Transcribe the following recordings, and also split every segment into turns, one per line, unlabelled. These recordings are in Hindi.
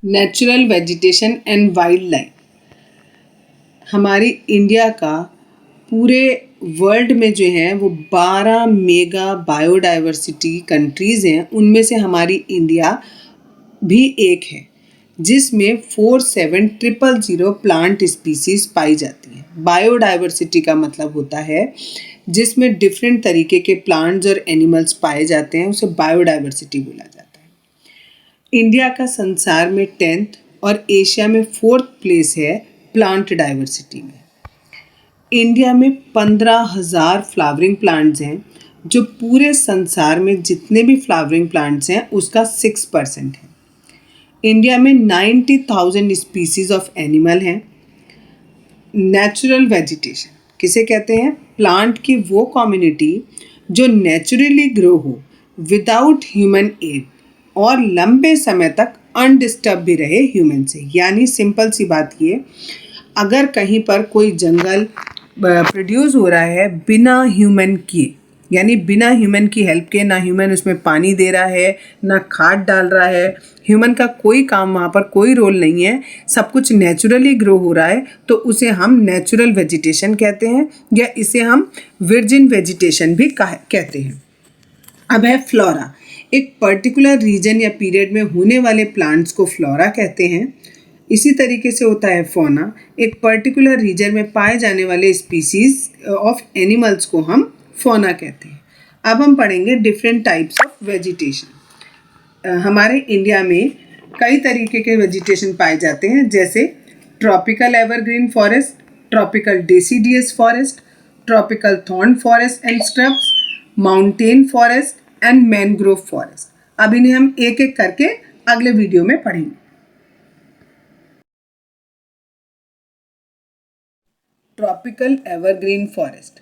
Natural vegetation and wild life. हमारी इंडिया का पूरे वर्ल्ड में जो है वो 12 मेगा बायोडाइवर्सिटी कंट्रीज़ हैं, उनमें से हमारी इंडिया भी एक है जिसमें 4700 प्लांट स्पीसीज़ पाई जाती हैं। बायोडाइवर्सिटी का मतलब होता है जिसमें डिफरेंट तरीके के प्लांट्स और एनिमल्स पाए जाते हैं, उसे बायोडाइवर्सिटी बोला जाता है। इंडिया का संसार में 10th और एशिया में 4th प्लेस है प्लांट डाइवर्सिटी में। इंडिया में 15,000 फ्लावरिंग प्लांट्स हैं, जो पूरे संसार में जितने भी फ्लावरिंग प्लांट्स हैं उसका 6% है। इंडिया में 90,000 स्पीसीज ऑफ एनिमल हैं। नेचुरल वेजिटेशन किसे कहते हैं? प्लांट की वो कम्युनिटी जो नेचुरली ग्रो हो विदाउट ह्यूमन एड और लंबे समय तक अनडिस्टर्ब भी रहे ह्यूमन से। यानी सिंपल सी बात ये, अगर कहीं पर कोई जंगल प्रोड्यूस हो रहा है बिना ह्यूमन की, यानी बिना ह्यूमन की हेल्प के, ना ह्यूमन उसमें पानी दे रहा है ना खाद डाल रहा है, ह्यूमन का कोई काम वहाँ पर कोई रोल नहीं है, सब कुछ नेचुरली ग्रो हो रहा है, तो उसे हम नेचुरल वेजिटेशन कहते हैं या इसे हम वर्जिन वेजिटेशन भी कहते हैं। अब है फ्लोरा। एक पर्टिकुलर रीजन या पीरियड में होने वाले प्लांट्स को फ्लोरा कहते हैं। इसी तरीके से होता है फौना। एक पर्टिकुलर रीजन में पाए जाने वाले स्पीसीज ऑफ एनिमल्स को हम फौना कहते हैं। अब हम पढ़ेंगे डिफरेंट टाइप्स ऑफ वेजिटेशन। हमारे इंडिया में कई तरीके के वेजिटेशन पाए जाते हैं, जैसे tropical evergreen forest, tropical deciduous forest, tropical thorn forest and scrubs, mountain forest and mangrove forest. अब इन्हें हम एक एक करके अगले वीडियो में पढ़ेंगे। ट्रॉपिकल एवरग्रीन फॉरेस्ट,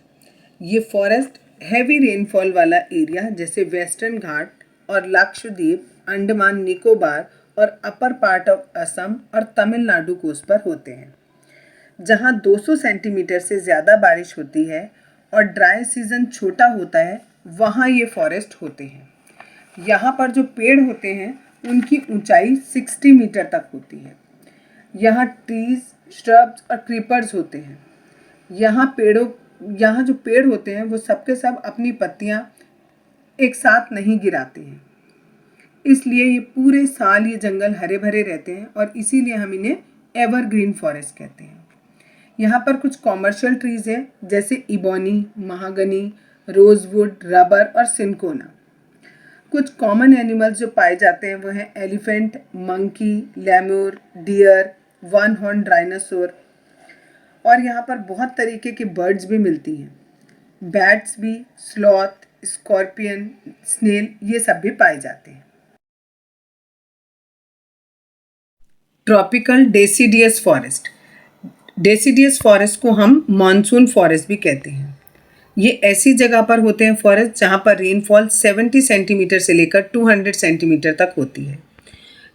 ये फॉरेस्ट हैवी रेनफॉल वाला एरिया जैसे वेस्टर्न घाट और लक्षद्वीप, अंडमान निकोबार और अपर पार्ट ऑफ असम और तमिलनाडु कोस्ट पर होते हैं। जहाँ 200 सेंटीमीटर से ज़्यादा बारिश होती है और ड्राई सीजन छोटा होता है, वहाँ ये फॉरेस्ट होते हैं। यहाँ पर जो पेड़ होते हैं उनकी ऊंचाई 60 मीटर तक होती है। यहाँ ट्रीज, श्रब्स और क्रीपर्स होते हैं। यहाँ जो पेड़ होते हैं वो सबके सब अपनी पत्तियाँ एक साथ नहीं गिराते हैं, इसलिए ये पूरे साल ये जंगल हरे भरे रहते हैं और इसीलिए हम इन्हें एवरग्रीन फॉरेस्ट कहते हैं। यहाँ पर कुछ कॉमर्शियल ट्रीज हैं जैसे इबोनी, महागनी, रोजवुड, रबर और सिनकोना। कुछ कॉमन एनिमल्स जो पाए जाते हैं वो हैं elephant, monkey, lemur, deer, one horn dinosaur. और यहाँ पर बहुत तरीके की बर्ड्स भी मिलती हैं, बैट्स भी, स्लॉथ, स्कॉर्पियन, स्नेल, ये सब भी पाए जाते हैं। Tropical deciduous forest, deciduous forest को हम मॉनसून फॉरेस्ट भी कहते हैं। ये ऐसी जगह पर होते हैं फॉरेस्ट जहाँ पर रेनफॉल 70 सेंटीमीटर से लेकर 200 सेंटीमीटर तक होती है।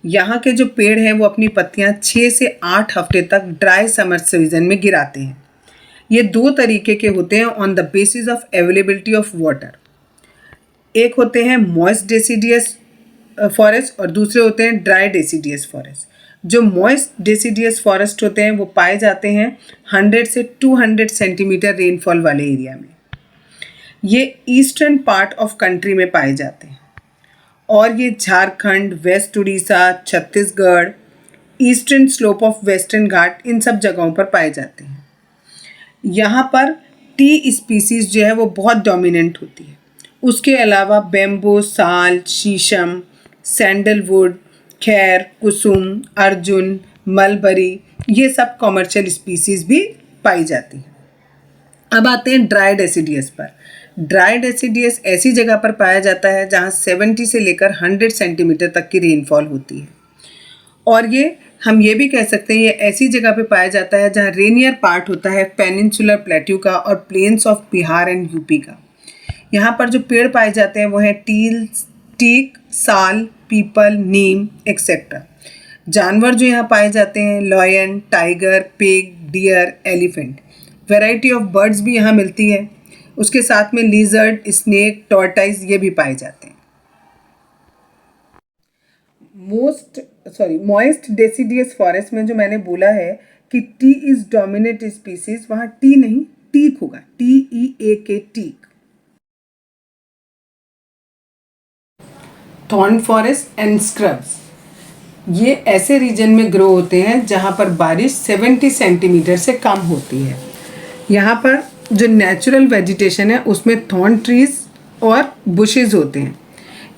यहाँ के जो पेड़ हैं वो अपनी पत्तियाँ 6 से 8 हफ्ते तक ड्राई समर सीजन में गिराते हैं। ये दो तरीके के होते हैं on the basis of availability of water. एक होते हैं मॉइस्ट डेसिडियस फॉरेस्ट और दूसरे होते हैं ड्राई डेसिडियस फॉरेस्ट। जो मॉइस्ट डेसिडियस फॉरेस्ट होते हैं वो पाए जाते हैं 100 से 200 सेंटीमीटर रेनफॉल वाले एरिया में। ये ईस्टर्न पार्ट ऑफ कंट्री में पाए जाते हैं और ये Jharkhand, west Orissa, Chhattisgarh, eastern slope of western Ghat, इन सब जगहों पर पाए जाते हैं। यहाँ पर टी स्पीसीज जो है वो बहुत डोमिनेंट होती है। उसके अलावा बेम्बो, साल, शीशम, सैंडलवुड, खैर, कुसुम, अर्जुन, मलबरी, ये सब कॉमर्शियल स्पीसीज भी पाई जाती हैं। अब आते हैं ड्राई डेसिडियस पर। ड्राई डेसिडियस ऐसी जगह पर पाया जाता है जहाँ 70 से लेकर 100 सेंटीमीटर तक की रेनफॉल होती है। और हम ये भी कह सकते हैं ये ऐसी जगह पे पाया जाता है जहाँ रेनियर पार्ट होता है पेनिनसुलर प्लेट्यू का और plains of Bihar and UP का। यहाँ पर जो पेड़ पाए जाते हैं वो है टीक, साल, पीपल, नीम एक्सेट्रा। जानवर जो यहाँ पाए जाते हैं lion, tiger, pig, deer, elephant. Variety of birds भी यहाँ मिलती है। उसके साथ में लिजर्ड, स्नेक, टॉर्टाइज ये भी पाए जाते हैं। Most sorry moist deciduous forest में जो मैंने बोला है कि टी इज डोमिनेंट स्पीसीज, वहाँ टी नहीं टीक होगा, TEAK teak. Thorn forest and scrubs, ये ऐसे रीजन में ग्रो होते हैं जहाँ पर बारिश 70 सेंटीमीटर से कम होती है। यहाँ पर जो नेचुरल वेजिटेशन है उसमें थॉर्न ट्रीज और बुशेस होते हैं।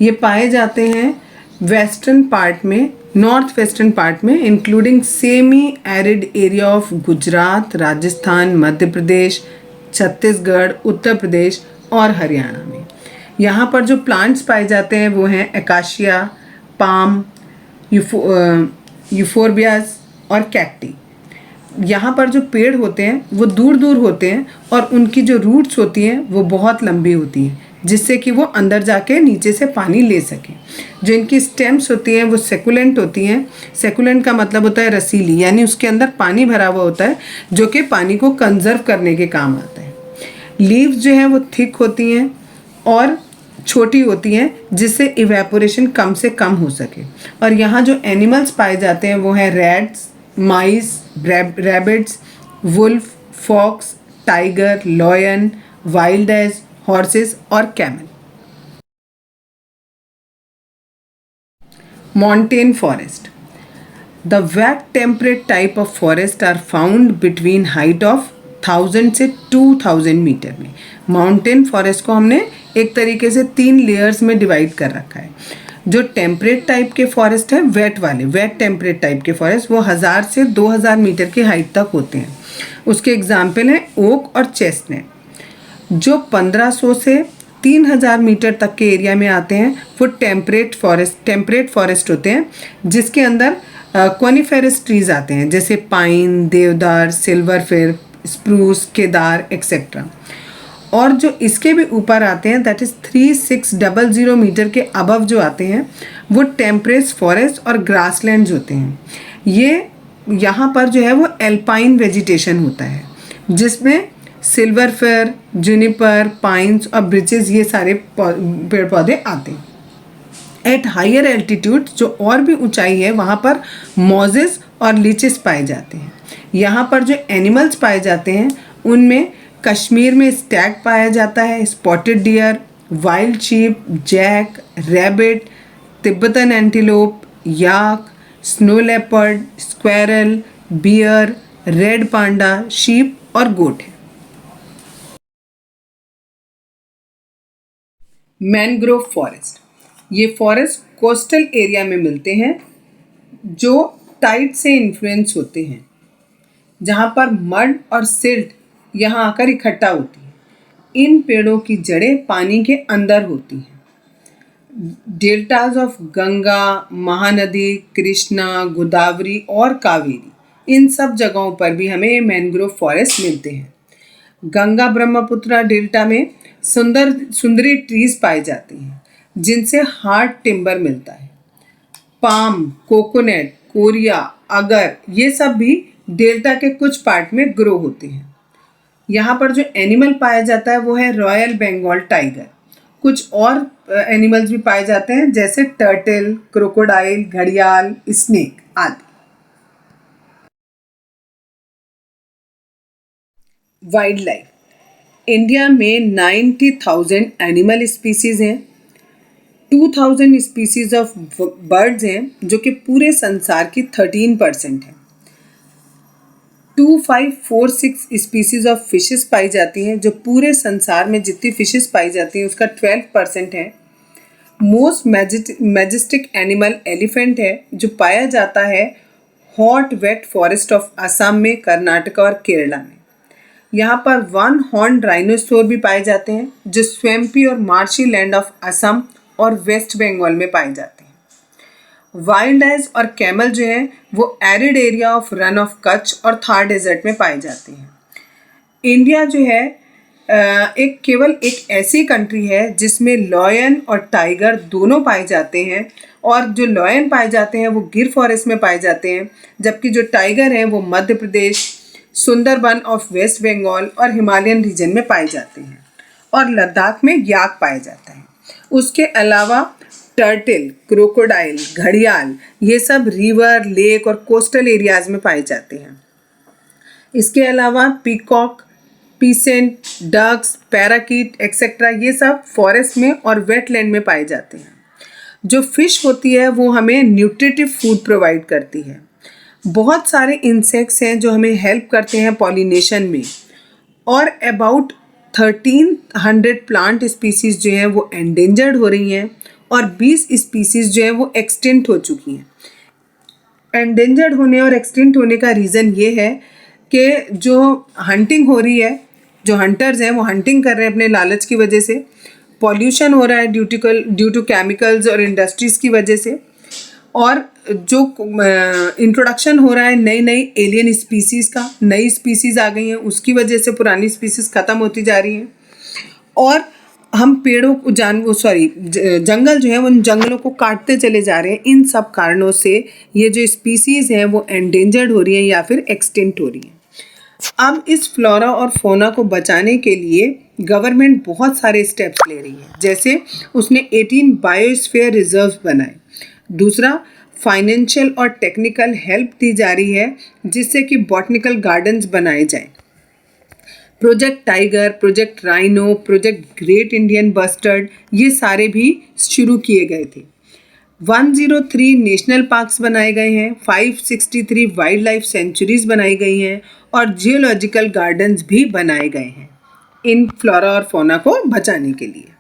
ये पाए जाते हैं वेस्टर्न पार्ट में, नॉर्थ वेस्टर्न पार्ट में, including semi arid area of Gujarat, Rajasthan, Madhya Pradesh, Chhattisgarh, Uttar Pradesh और हरियाणा में। यहाँ पर जो प्लांट्स पाए जाते हैं वो हैं एकाशिया, पाम, यूफोरबियास और कैक्टी। यहाँ पर जो पेड़ होते हैं वो दूर दूर होते हैं और उनकी जो रूट्स होती हैं वो बहुत लंबी होती हैं, जिससे कि वो अंदर जाके नीचे से पानी ले सकें। जो इनकी स्टेम्स होती हैं वो सेकुलेंट होती हैं। सेकुलेंट का मतलब होता है रसीली, यानी उसके अंदर पानी भरा हुआ होता है जो कि पानी को कंजर्व करने के काम आता है। लीव्स जो हैं वो थिक होती हैं और छोटी होती हैं, जिससे इवेपोरेशन कम से कम हो सके। और यहाँ जो एनिमल्स पाए जाते हैं वो हैं rats, mice, rabbits, wolf, fox, tiger, lion, wild ass, horses और camel. Montane forest. The wet temperate type of forest are found between height of 1000 से 2000 मीटर में। माउंटेन फॉरेस्ट को हमने एक तरीके से 3 लेयर्स में डिवाइड कर रखा है। जो टेम्परेट टाइप के फॉरेस्ट है, वेट वाले, वेट टेम्परेट टाइप के फॉरेस्ट, वो 1000 से 2000 मीटर की हाइट तक होते हैं। उसके एग्जाम्पल हैं ओक और चेस्टनट। जो 1500 से 3000 मीटर तक के एरिया में आते हैं वो टेम्परेट फॉरेस्ट होते हैं, जिसके अंदर कॉनिफेरस ट्रीज आते हैं, जैसे पाइन, देवदार, सिल्वर फिर, स्प्रूस, केदार एक्सेट्रा। और जो इसके भी ऊपर आते हैं, दैट इज़ 3600 मीटर के अबव जो आते हैं वो टेम्परेट फॉरेस्ट और ग्रासलैंड्स होते हैं। ये यहाँ पर जो है वो एल्पाइन वेजिटेशन होता है, जिसमें सिल्वर फिर, जूनिपर, पाइन्स और ब्रिचेस, ये सारे पेड़ पौधे आते हैं। एट हायर एल्टीट्यूड, जो और भी ऊंचाई है, वहाँ पर मॉजेस और लीचेस पाए जाते हैं। यहाँ पर जो एनिमल्स पाए जाते हैं उनमें कश्मीर में स्टैग पाया जाता है, spotted deer, wild sheep, jack, rabbit, Tibetan antelope, yak, snow leopard, squirrel, bear, red panda, sheep और गोट है। मैनग्रोव फॉरेस्ट, ये फॉरेस्ट कोस्टल एरिया में मिलते हैं जो टाइड से इन्फ्लुएंस होते हैं, जहाँ पर मड और सिल्ट यहाँ आकर इकट्ठा होती है। इन पेड़ों की जड़ें पानी के अंदर होती हैं। डेल्टाज ऑफ गंगा, महानदी, कृष्णा, गोदावरी और कावेरी, इन सब जगहों पर भी हमें मैनग्रोव फॉरेस्ट मिलते हैं। गंगा ब्रह्मपुत्रा डेल्टा में सुंदरी ट्रीज पाए जाते हैं, जिनसे हार्ड टिम्बर मिलता है। पाम, कोकोनट, कोरिया, अगर, ये सब भी डेल्टा के कुछ पार्ट में ग्रो होते हैं। यहाँ पर जो एनिमल पाया जाता है वो है रॉयल बंगाल टाइगर। कुछ और एनिमल्स भी पाए जाते हैं, जैसे टर्टल, क्रोकोडाइल, घड़ियाल, स्नेक आदि। वाइल्ड लाइफ, इंडिया में 90,000 एनिमल स्पीसीज़ हैं, 2000 स्पीसीज़ ऑफ बर्ड्स हैं, जो कि पूरे संसार की 13% है। 2546 स्पीसीज़ ऑफ फिशेस पाई जाती हैं, जो पूरे संसार में जितनी फिशेस पाई जाती हैं उसका 12% है। मोस्ट मैजेस्टिक एनिमल एलिफेंट है, जो पाया जाता है hot wet forest of Assam में, कर्नाटका और केरला में। यहाँ पर 1 हॉर्न डायनासोर भी पाए जाते हैं, जो स्वैम्पी और मार्शी लैंड ऑफ असम और वेस्ट बंगाल में पाए जाते हैं। वाइल्ड एज और कैमल जो हैं वो arid area of run of Kutch और थार डेजर्ट में पाए जाते हैं। इंडिया जो है केवल एक ऐसी कंट्री है जिसमें लॉयन और टाइगर दोनों पाए जाते हैं, और जो लॉयन पाए जाते हैं वो गिर फॉरेस्ट में पाए जाते हैं, जबकि जो टाइगर हैं वो मध्य प्रदेश, सुंदरबन ऑफ वेस्ट बंगाल और हिमालयन रीजन में पाए जाते हैं, और लद्दाख में याक पाया जाता है। उसके अलावा टर्टल, क्रोकोडाइल, घड़ियाल, ये सब रिवर, लेक और कोस्टल एरियाज में पाए जाते हैं। इसके अलावा peacock, pheasant, ducks, parakeet etcetera ये सब फॉरेस्ट में और वेटलैंड में पाए जाते हैं। जो फिश होती है वो हमें न्यूट्रिटिव फूड प्रोवाइड करती है। बहुत सारे इंसेक्ट्स हैं जो हमें हेल्प करते हैं पॉलिनेशन में, और अबाउट 1300 प्लांट स्पीसीज जो हैं वो एंडेंजर्ड हो रही हैं और 20 स्पीसीज जो हैं वो एक्सटिंक्ट हो चुकी हैं। एंडेंजर्ड होने और एक्सटिंक्ट होने का रीज़न ये है कि जो हंटिंग हो रही है, जो हंटर्स हैं वो हंटिंग कर रहे हैं अपने लालच की वजह से, पॉल्यूशन हो रहा है ड्यू टू केमिकल्स और इंडस्ट्रीज़ की वजह से, और जो इंट्रोडक्शन हो रहा है नई नई एलियन स्पीसीज़ का, नई स्पीसीज़ आ गई हैं उसकी वजह से पुरानी स्पीसीज़ ख़त्म होती जा रही हैं। और हम पेड़ों को जंगल जो है उन जंगलों को काटते चले जा रहे हैं। इन सब कारणों से ये जो स्पीसीज़ हैं वो एंडेंजर्ड हो रही हैं या फिर एक्सटिंक्ट हो रही हैं। अब इस फ्लोरा और फोना को बचाने के लिए गवर्नमेंट बहुत सारे स्टेप्स ले रही है। जैसे उसने 18 बायोस्फीयर रिजर्व्स बनाए। दूसरा, फाइनेंशियल और टेक्निकल हेल्प दी जा रही है जिससे कि बॉटनिकल गार्डन्स बनाए जाएं। Project tiger, project rhino, project great Indian bustard, ये सारे भी शुरू किए गए थे। 103 नेशनल पार्क्स बनाए गए हैं, 563 वाइल्ड लाइफ सेंचुरीज बनाई गई हैं और जियोलॉजिकल गार्डन्स भी बनाए गए हैं इन फ्लोरा और फौना को बचाने के लिए।